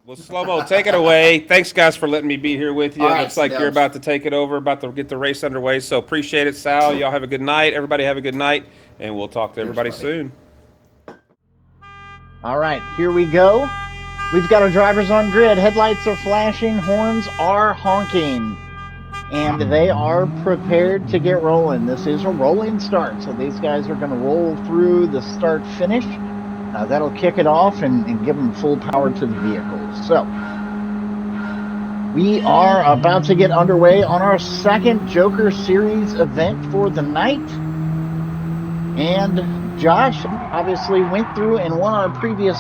Well, SlowMoe, take it away. Thanks, guys, for letting me be here with you. All It right, looks like you're about to take it over, about to get the race underway. So appreciate it, Sal. Y'all have a good night. Everybody have a good night, and we'll talk to everybody soon. All right, here we go. We've got our drivers on grid. Headlights are flashing, horns are honking, and they are prepared to get rolling. This is a rolling start, so these guys are going to roll through the start-finish. That'll kick it off and give them full power to the vehicles. So we are about to get underway on our second Joker Series event for the night. And Josh obviously went through and won our previous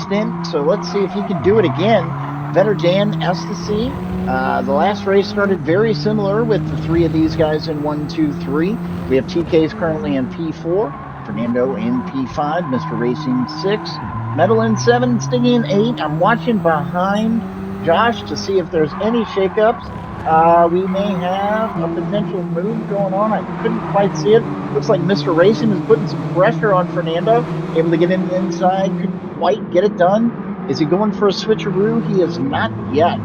stint, so let's see if he can do it again. Better Dan Ecstasy. The last race started very similar with the three of these guys in 1, 2, 3. We have TK's currently in P4. Fernando in P5, Mr. Racing 6, Metal in 7, Stiggy in 8. I'm watching behind Josh to see if there's any shakeups. We may have a potential move going on. I couldn't quite see it. Looks like Mr. Racing is putting some pressure on Fernando, able to get in the inside, couldn't quite get it done. Is he going for a switcheroo? He is not yet.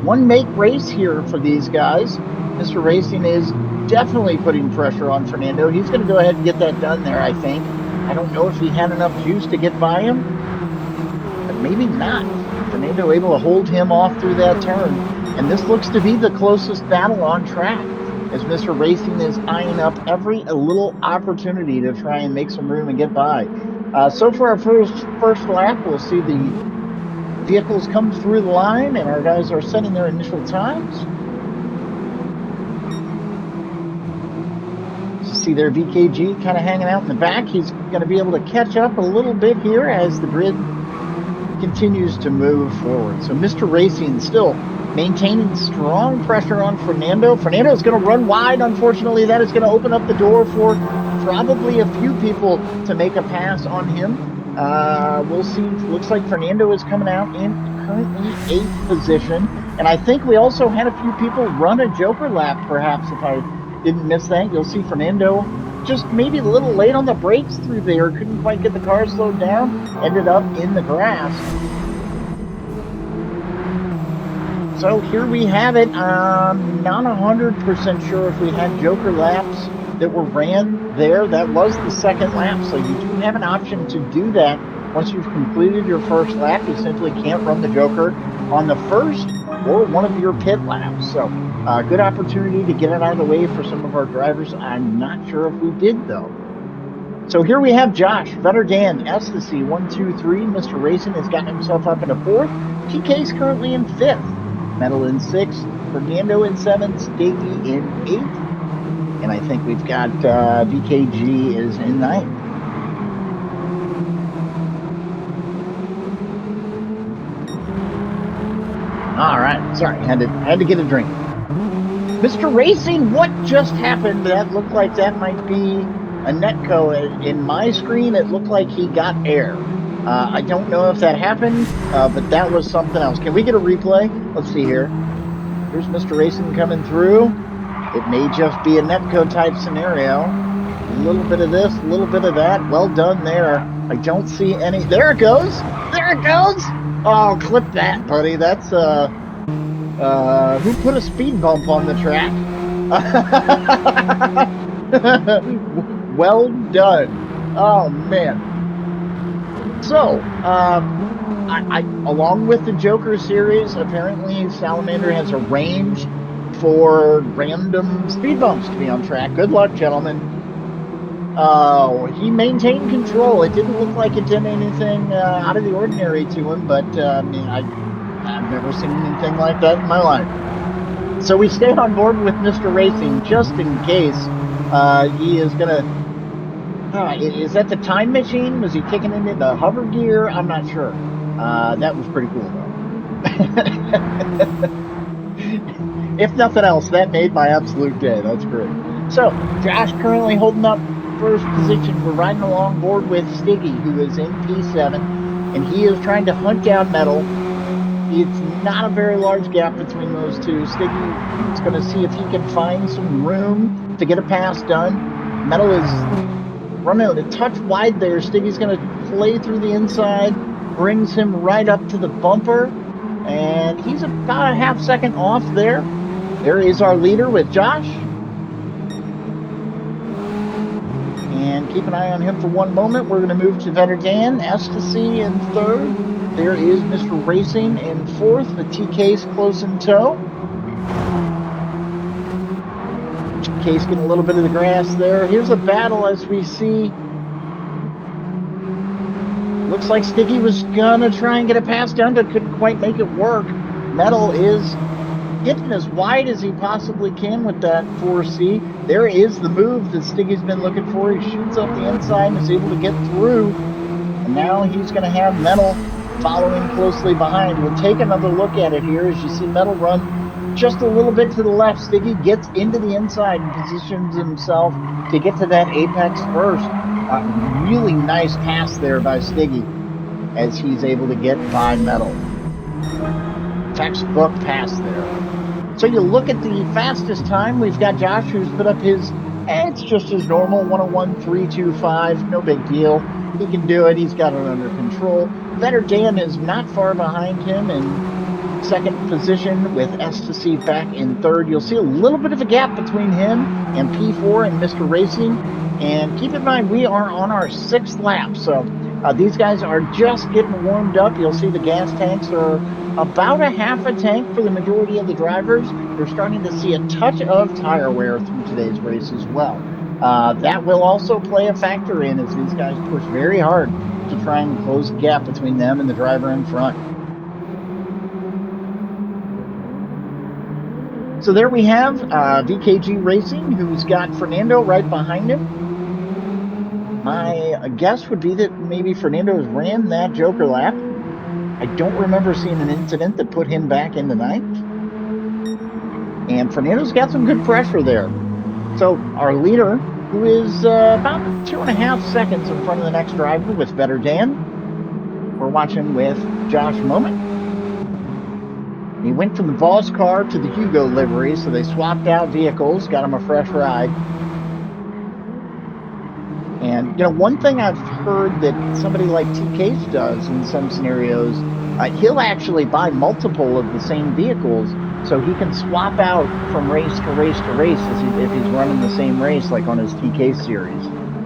One make race here for these guys. Mr. Racing is definitely putting pressure on Fernando. He's going to go ahead and get that done there, I think. I don't know if he had enough juice to get by him, but maybe not. Fernando able to hold him off through that turn. And this looks to be the closest battle on track, as Mr. Racing is eyeing up every little opportunity to try and make some room and get by. So for our first lap, we'll see the vehicles come through the line, and our guys are setting their initial times. See there, VKG kind of hanging out in the back. He's going to be able to catch up a little bit here as the grid continues to move forward. So Mr. Racing still maintaining strong pressure on Fernando. Fernando is going to run wide. Unfortunately, that is going to open up the door for probably a few people to make a pass on him. We'll see. Looks like Fernando is coming out in currently 8th position. And I think we also had a few people run a Joker lap, perhaps, if I didn't miss that. You'll see Fernando just maybe a little late on the brakes through there. Couldn't quite get the car slowed down. Ended up in the grass. So here we have it. I'm not 100% sure if we had Joker laps that were ran there. That was the second lap, so you do have an option to do that. Once you've completed your first lap, you simply can't run the Joker on the first or one of your pit laps. So good opportunity to get it out of the way for some of our drivers. I'm not sure if we did, though. So here we have Josh, Better Dan, Ecstasy, 1, 2, 3. Mr. Racing has gotten himself up into 4th. TK's currently in 5th. Metal in 6th. Fernando in 7th. Stiggy in 8th. And I think we've got VKG is in 9th. All right, sorry, had to get a drink. Mr. Racing, what just happened? That looked like that might be a netco. In my screen, it looked like he got air. I don't know if that happened, but that was something else. Can we get a replay? Let's see here. Here's Mr. Racing coming through. It may just be a netco type scenario. A little bit of this, a little bit of that. Well done there. I don't see any. There it goes. There it goes. Oh, clip that, buddy. That's who put a speed bump on the track? Well done. Oh man. So, I along with the Joker series, apparently Salamander has arranged for random speed bumps to be on track. Good luck, gentlemen. He maintained control. It didn't look like it did anything out of the ordinary to him, but I mean, I've never seen anything like that in my life. So we stayed on board with Mr. Racing just in case he is going to... is that the time machine? Was he kicking into the hover gear? I'm not sure. That was pretty cool, though. If nothing else, that made my absolute day. That's great. So, Josh currently holding up first position. We're riding along board with Stiggy, who is in P7, and he is trying to hunt down Metal. It's not a very large gap between those two. Stiggy is going to see if he can find some room to get a pass done. Metal is running a touch wide there. Stiggy's going to play through the inside, brings him right up to the bumper. And he's about a half second off there. There is our leader with Josh. And keep an eye on him for one moment. We're going to move to Vetter Dan, Ecstasy in third. There is Mr. Racing in fourth with TK's close in tow. TK's getting a little bit of the grass there. Here's a battle as we see. Looks like Stiggy was going to try and get a pass done, but couldn't quite make it work. Metal is getting as wide as he possibly can with that 4C. There is the move that Stiggy's been looking for. He shoots up the inside and is able to get through. And now he's going to have Metal following closely behind. We'll take another look at it here as you see Metal run just a little bit to the left. Stiggy gets into the inside and positions himself to get to that apex first. Really nice pass there by Stiggy as he's able to get by Metal. Textbook pass there. So you look at the fastest time. We've got Josh who's put up his, it's just his normal 101.325. No big deal. He can do it. He's got it under control. Vetter Dan is not far behind him in second position with Ecstasy back in third. You'll see a little bit of a gap between him and P4 and Mr. Racing. And keep in mind, we are on our 6th lap. So these guys are just getting warmed up. You'll see the gas tanks are about a half a tank for the majority of the drivers. We're starting to see a touch of tire wear through today's race as well. That will also play a factor in as these guys push very hard to try and close the gap between them and the driver in front. So there we have VKG Racing, who's got Fernando right behind him. My guess would be that maybe Fernando's ran that Joker lap. I don't remember seeing an incident that put him back into ninth. And Fernando's got some good pressure there. So our leader, who is about 2.5 seconds in front of the next driver with Vetter Dan. We're watching with Josh Moment. He went from the Voss car to the Hugo livery, so they swapped out vehicles, got him a fresh ride. And, you know, one thing I've heard that somebody like TK does in some scenarios, he'll actually buy multiple of the same vehicles so he can swap out from race to race to race if he's running the same race like on his TK series.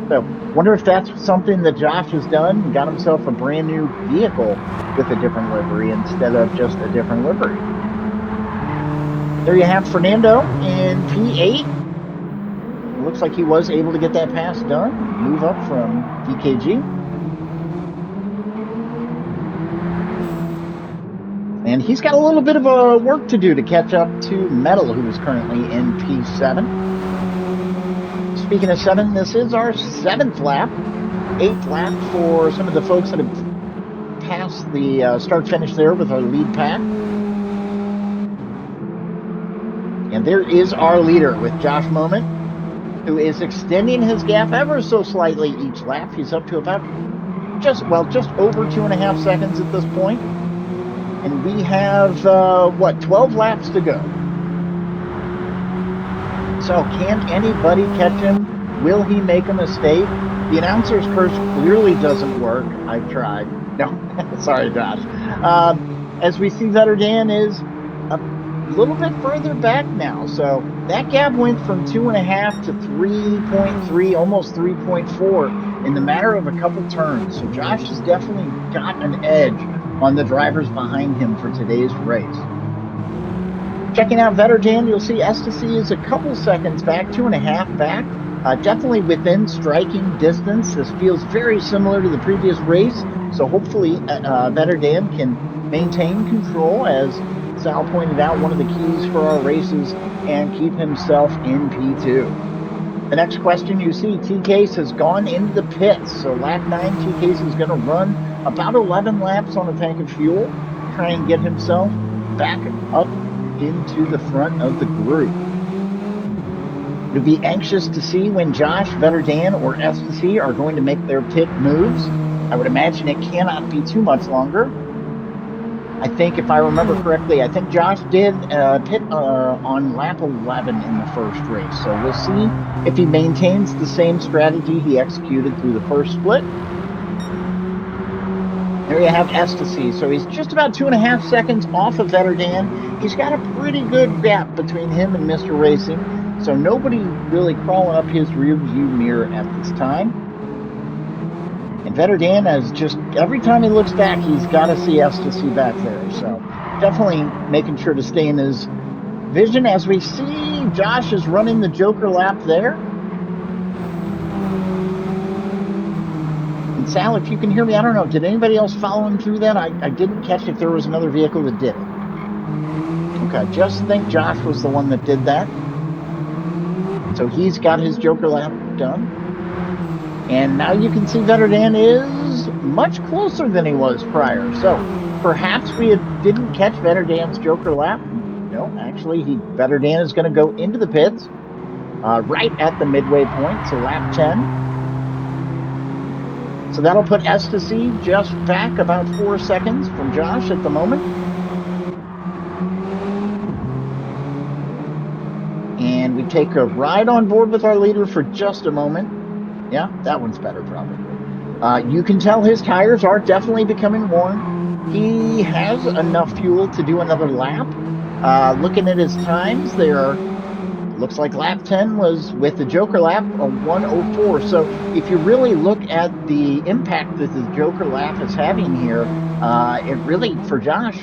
So wonder if that's something that Josh has done and got himself a brand new vehicle with a different livery instead of just a different livery. There you have Fernando in P8. It looks like he was able to get that pass done, move up from VKG. And he's got a little bit of work to do to catch up to Metal, who is currently in P7. Speaking of 7, this is our 7th lap. 8th lap for some of the folks that have passed the start-finish there with our lead pack. And there is our leader with Josh Moment, who is extending his gap ever so slightly each lap. He's up to about just over 2.5 seconds at this point. And we have, 12 laps to go. So can anybody catch him? Will he make a mistake? The announcer's curse clearly doesn't work. I've tried. No, sorry, Josh. As we see, Vetter Dan is a little bit further back now. So that gap went from 2.5 to 3.3, almost 3.4 in the matter of a couple turns. So Josh has definitely got an edge on the drivers behind him for today's race. Checking out Vetter Dan, you'll see Ecstasy is a couple seconds back, 2.5 back. Definitely within striking distance. This feels very similar to the previous race. So hopefully Vetter Dan can maintain control, as Sal pointed out, one of the keys for our races, and keep himself in P2. The next question you see, T-Case has gone into the pits. So lap 9, T-Case is going to run about 11 laps on a tank of fuel, try and get himself back up into the front of the group. It'll be anxious to see when Josh, Vetter Dan, or Ecstasy are going to make their pit moves. I would imagine it cannot be too much longer. I think, if I remember correctly, I think Josh did pit on lap 11 in the first race. So we'll see if he maintains the same strategy he executed through the first split. There you have Ecstasy. So he's just about 2.5 seconds off of Vetter Dan. He's got a pretty good gap between him and Mr. Racing. So nobody really crawling up his rear view mirror at this time. And Vetter Dan has just, every time he looks back, he's got to see Ecstasy back there. So definitely making sure to stay in his vision. As we see, Josh is running the Joker lap there. And Sal, if you can hear me, I don't know, did anybody else follow him through that? I didn't catch if there was another vehicle that did it. Okay, I just think Josh was the one that did that. So he's got his Joker lap done. And now you can see Vetter Dan is much closer than he was prior. So perhaps we didn't catch Vetter Dan's Joker lap. No, actually, Vetter Dan is going to go into the pits right at the midway point, so lap 10. So that'll put Ecstasy just back about 4 seconds from Josh at the moment. And we take a ride on board with our leader for just a moment. Yeah, that one's better probably. You can tell his tires are definitely becoming worn. He has enough fuel to do another lap. Looking at his times, looks like lap 10 was, with the Joker lap, a 1:04. So if you really look at the impact that the Joker lap is having here, it really, for Josh,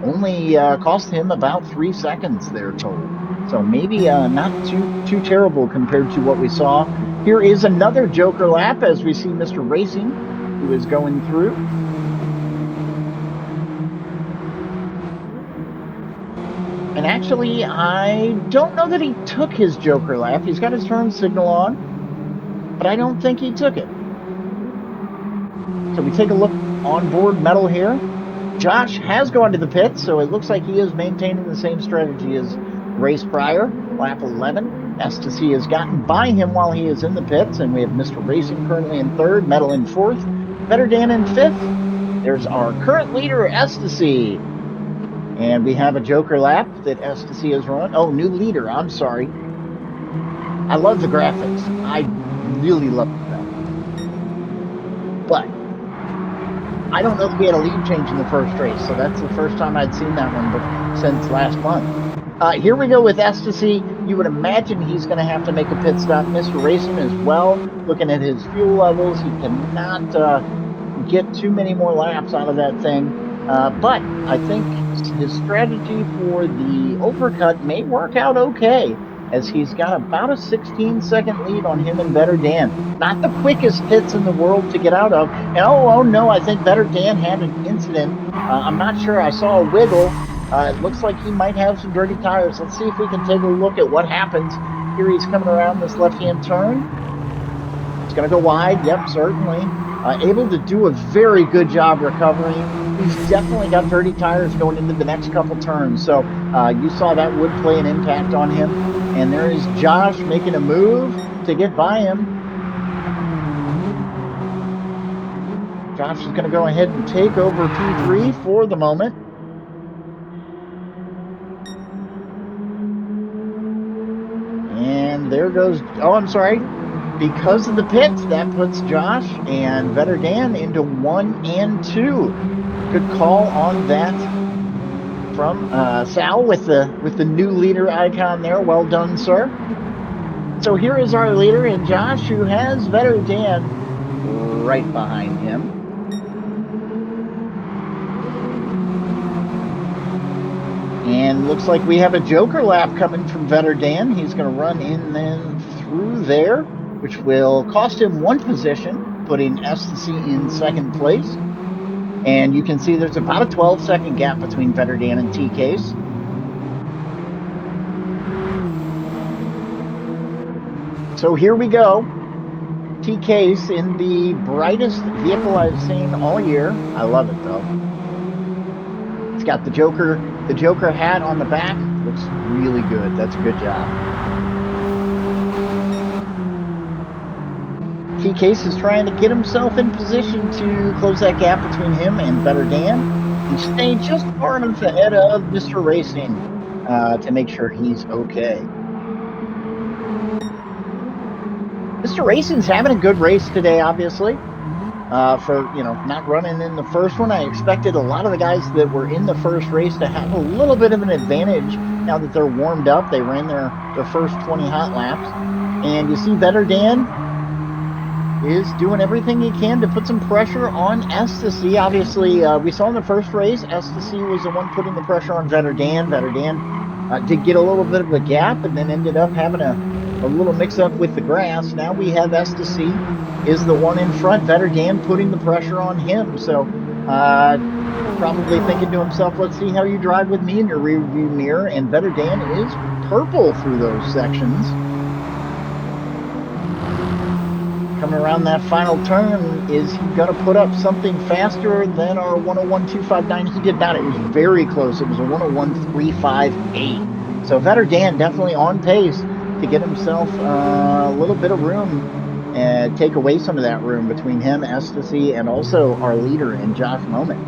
only cost him about 3 seconds there total. So maybe not too terrible compared to what we saw. Here is another Joker lap as we see Mr. Racing, who is going through. And actually, I don't know that he took his Joker lap. He's got his turn signal on, but I don't think he took it. So we take a look on board metal here. Josh has gone to the pits, so it looks like he is maintaining the same strategy as race prior, lap 11. Ecstasy has gotten by him while he is in the pits, and we have Mr. Racing currently in third, Metal in fourth, Vetter Dan in fifth. There's our current leader, Ecstasy. And we have a Joker lap that Ecstasy has run. Oh, new leader, I'm sorry. I love the graphics. I really love them. But I don't know if we had a lead change in the first race, so that's the first time I'd seen that one since last month. Here we go with Ecstasy. You would imagine he's going to have to make a pit stop. Mr. Racing as well, looking at his fuel levels, he cannot get too many more laps out of that thing. But I think his strategy for the overcut may work out okay, as he's got about a 16-second lead on him and Vetter Dan. Not the quickest pits in the world to get out of. And oh no, I think Vetter Dan had an incident. I'm not sure. I saw a wiggle. It looks like he might have some dirty tires. Let's see if we can take a look at what happens. Here he's coming around this left-hand turn. It's going to go wide. Yep, certainly. Able to do a very good job recovering. He's definitely got dirty tires going into the next couple turns. So you saw that would play an impact on him. And there is Josh making a move to get by him. Josh is going to go ahead and take over P3 for the moment. And there goes, oh, I'm sorry. Because of the pits, that puts Josh and Vetter Dan into 1 and 2. Good call on that from Sal with the new leader icon there. Well done, sir. So here is our leader, and Josh, who has Vetter Dan right behind him. And looks like we have a Joker lap coming from Vetter Dan. He's going to run in then through there, which will cost him 1 position, putting Ecstasy in 2nd place. And you can see there's about a 12-second gap between Vetter Dan and T-Case. So here we go. T-Case in the brightest vehicle I've seen all year. I love it, though. It's got the Joker hat on the back. Looks really good. That's a good job. T-Case is trying to get himself in position to close that gap between him and Vetter Dan, and stay just far enough ahead of Mr. Racing to make sure he's okay. Mr. Racing's having a good race today, obviously. for, you know, not running in the first one. I expected a lot of the guys that were in the first race to have a little bit of an advantage now that they're warmed up. They ran their first 20 hot laps. And you see Vetter Dan is doing everything he can to put some pressure on Ecstasy. Obviously, we saw in the first race, Ecstasy was the one putting the pressure on Vetter Dan. Vetter Dan did get a little bit of a gap and then ended up having a little mix-up with the grass. Now we have Ecstasy is the one in front. Vetter Dan putting the pressure on him. So probably thinking to himself, let's see how you drive with me in your rearview mirror. And Vetter Dan is purple through those sections. Coming around that final turn, is he going to put up something faster than our 101.259? He did not. It was very close. It was a 101.358. So Vetter Dan definitely on pace to get himself a little bit of room and take away some of that room between him, Ecstasy, and also our leader in Josh Moment.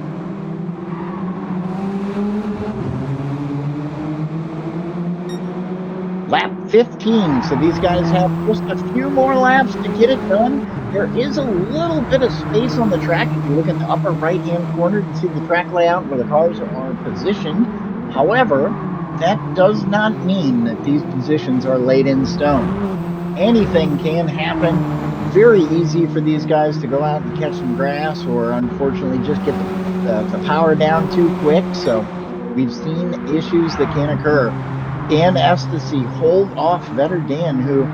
Lap 15, so these guys have just a few more laps to get it done. There is a little bit of space on the track. If you look in the upper right-hand corner, you see the track layout where the cars are positioned. However, that does not mean that these positions are laid in stone. Anything can happen. Very easy for these guys to go out and catch some grass or unfortunately just get the power down too quick. So we've seen issues that can occur. Can Ecstasy hold off Vetter Dan, who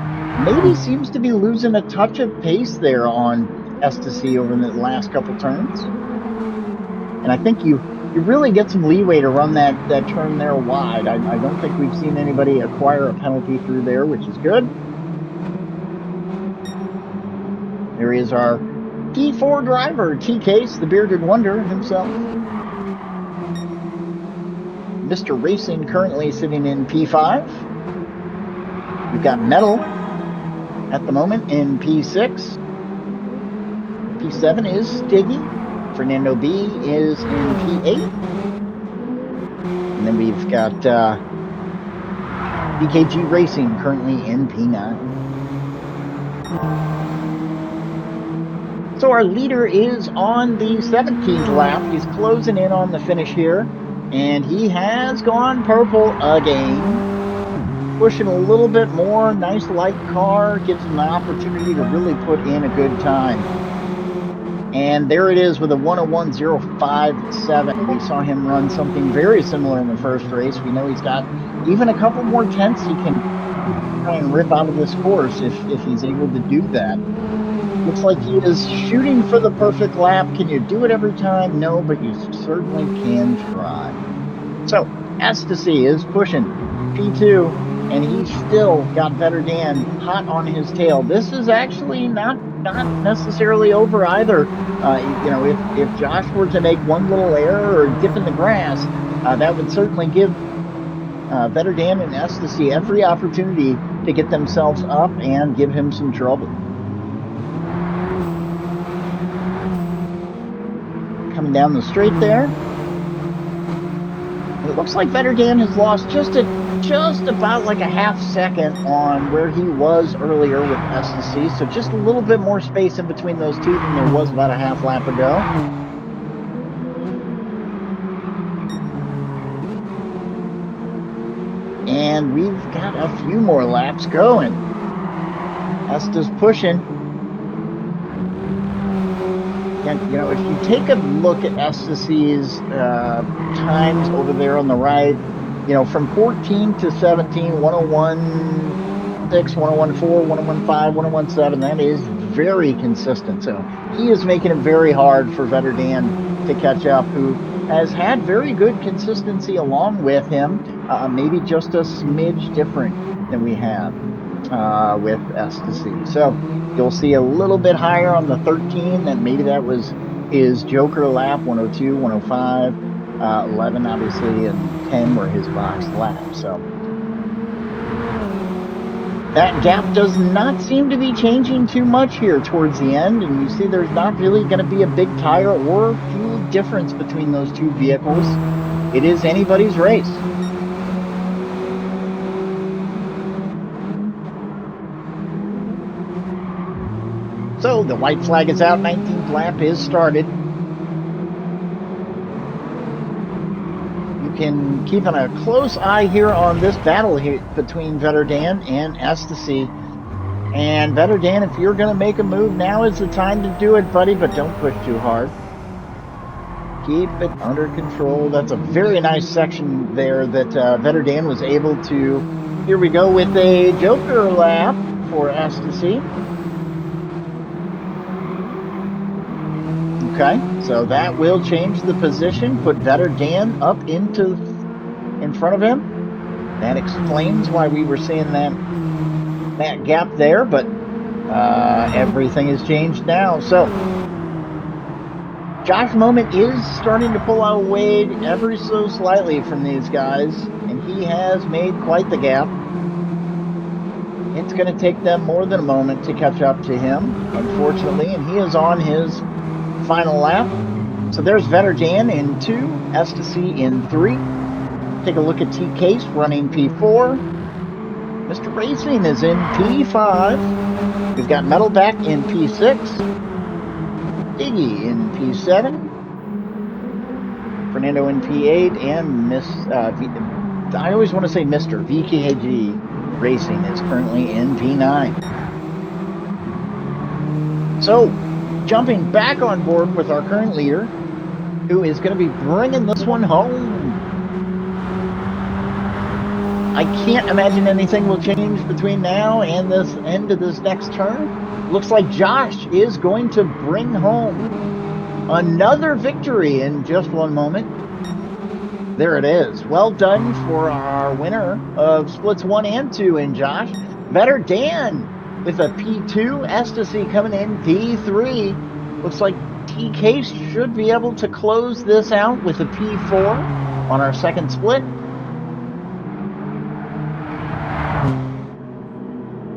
maybe seems to be losing a touch of pace there on Ecstasy over the last couple turns? And I think you really get some leeway to run that turn there wide. I don't think we've seen anybody acquire a penalty through there, which is good. There is our P4 driver, T-Case, the bearded wonder himself. Mr. Racing currently sitting in P5. We've got Metal at the moment in P6. P7 is Stiggy. Fernando B is in P8. And then we've got BKG Racing currently in P9. So our leader is on the 17th lap. He's closing in on the finish here. And he has gone purple again. Pushing a little bit more. Nice light car. Gives him the opportunity to really put in a good time. And there it is with a 101.057. We saw him run something very similar in the first race. We know he's got even a couple more tenths he can try and rip out of this course if he's able to do that. Looks like he is shooting for the perfect lap. Can you do it every time? No, but you certainly can try. So, Ecstasy is pushing P2, and he's still got Vetter Dan hot on his tail. This is actually not necessarily over either. You know, if Josh were to make one little error or dip in the grass, that would certainly give Vetter Dan and Ecstasy every opportunity to get themselves up and give him some trouble. Coming down the straight there. It looks like Vetter Dan has lost just about like a half second on where he was earlier with Ecstasy. So just a little bit more space in between those two than there was about a half lap ago. And we've got a few more laps going. Esta's pushing. And, you know, if you take a look at Estacy's times over there on the right, you know, from 14 to 17, 101.6, 101.4, 101.5, 101.7, that is very consistent. So he is making it very hard for Vetter Dan to catch up, who has had very good consistency along with him, maybe just a smidge different than we have with Ecstasy. So you'll see a little bit higher on the 13, and maybe that was his Joker lap, 102, 105, 11 obviously, and 10 were his box laps. So that gap does not seem to be changing too much here towards the end, and you see there's not really going to be a big tire or fuel difference between those two vehicles. It is anybody's race. So the white flag is out, 19 lap is started. You can keep a close eye here on this battle here between Vetterdan and Ecstasy. And Vetterdan, if you're going to make a move, now is the time to do it, buddy, but don't push too hard. Keep it under control. That's a very nice section there that Vetterdan was able to. Here we go with a Joker lap for Ecstasy. Okay, so that will change the position, put Vetterdan up in front of him. That explains why we were seeing that gap there, but everything has changed now. So Josh Moment is starting to pull away ever so slightly from these guys, and he has made quite the gap. It's going to take them more than a moment to catch up to him, unfortunately, and he is on his final lap. So there's Vetterdan in 2, Ecstasy in 3. Take a look at T-Case running P4. Mr. Racing is in P5. We've got Metal back in P6. Iggy in P7. Fernando in P8. And I always want to say Mr. VKG Racing is currently in P9. So, jumping back on board with our current leader, who is going to be bringing this one home. I can't imagine anything will change between now and this end of this next turn. Looks like Josh is going to bring home another victory in just one moment. There it is. Well done for our winner of splits 1 and 2 in Josh. Vetterdan with a P2. Ecstasy coming in P3. Looks like T-Case should be able to close this out with a P4 on our second split.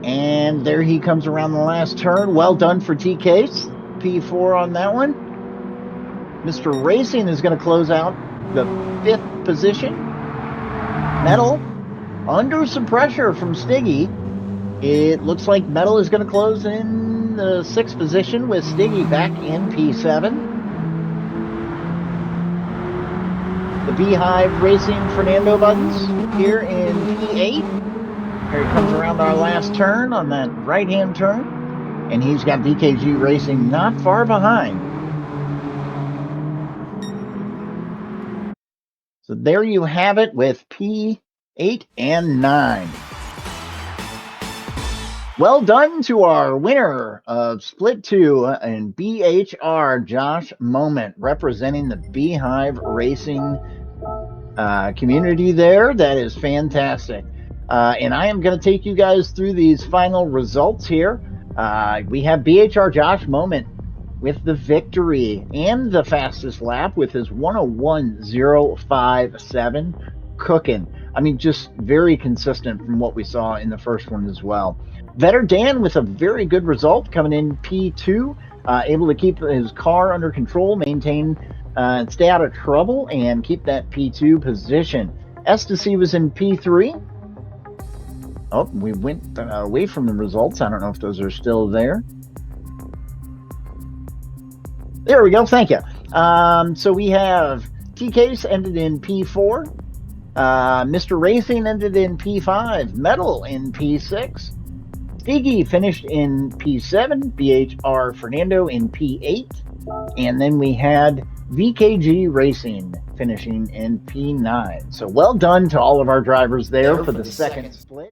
And there he comes around the last turn. Well done for T-Case. P4 on that one. Mr. Racing is going to close out the 5th position. Metal, under some pressure from Stiggy. It looks like Metal is going to close in the 6th position with Stiggy back in P7. The Beehive Racing Fernando buttons here in P8. Here he comes around our last turn on that right-hand turn. And he's got DKG Racing not far behind. So there you have it with P8 and 9. Well done to our winner of Split 2 and BHR, Josh Moment, representing the Beehive Racing community there. That is fantastic. And I am going to take you guys through these final results here. We have BHR Josh Moment with the victory and the fastest lap with his 101.057, cooking. I mean, just very consistent from what we saw in the first one as well. Vetterdan with a very good result, coming in P2, able to keep his car under control, maintain and stay out of trouble, and keep that P2 position. Ecstasy was in P3. Oh, we went away from the results. I don't know if those are still there. There we go. Thank you. So we have T-Case ended in P4. Mr. Racing ended in P5. Metal in P6. Stiggy finished in P7. BHR Fernando in P8. And then we had VKG Racing finishing in P9. So well done to all of our drivers there for the second split.